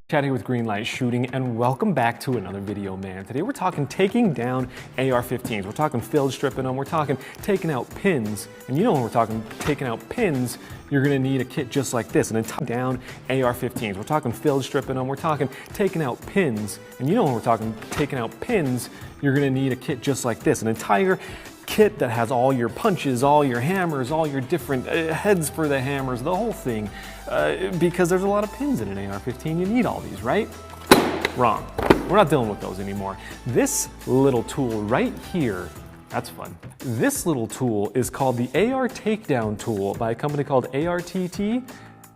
Chad here with Greenlight Shooting, and welcome back to another video, man. Today we're talking taking down AR-15s. We're talking field stripping them. We're talking taking out pins. And you know when we're talking taking out pins, you're gonna need a kit just like this, an entire down AR-15s. We're talking field stripping them. We're talking taking out pins. And you know when we're talking taking out pins, you're gonna need a kit just like this, an entire kit that has all your punches, all your hammers, all your different heads for the hammers, the whole thing. Because there's a lot of pins in an AR-15, you need all these, right? Wrong. We're not dealing with those anymore. This little tool right here, that's fun. This little tool is called the AR-Takedown Tool by a company called AR-TT,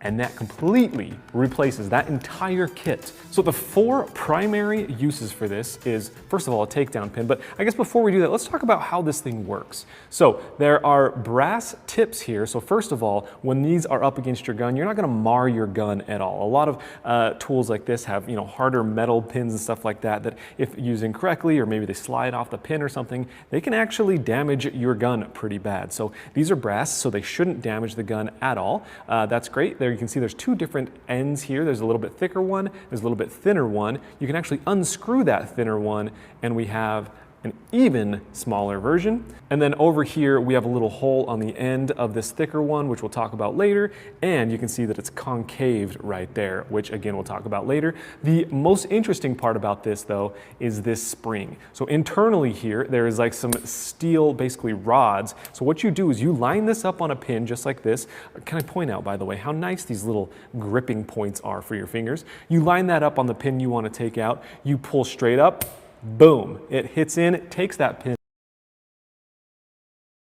and that completely replaces that entire kit. So the four primary uses for this is, first of all, a takedown pin, but I guess before we do that, let's talk about how this thing works. So there are brass tips here. So first of all, when these are up against your gun, you're not gonna mar your gun at all. A lot of tools like this have, harder metal pins and stuff like that, that if used incorrectly, or maybe they slide off the pin or something, they can actually damage your gun pretty bad. So these are brass, so they shouldn't damage the gun at all. That's great. There you can see there's two different ends here. There's a little bit thicker one, there's a little bit thinner one. You can actually unscrew that thinner one, and we have an even smaller version. And then over here, we have a little hole on the end of this thicker one, which we'll talk about later. And you can see that it's concaved right there, which again, we'll talk about later. The most interesting part about this though, is this spring. So internally here, there is like some steel, basically rods. So what you do is you line this up on a pin just like this. Can I point out, by the way, how nice these little gripping points are for your fingers? You line that up on the pin you want to take out, you pull straight up, boom, it hits in, it takes that pin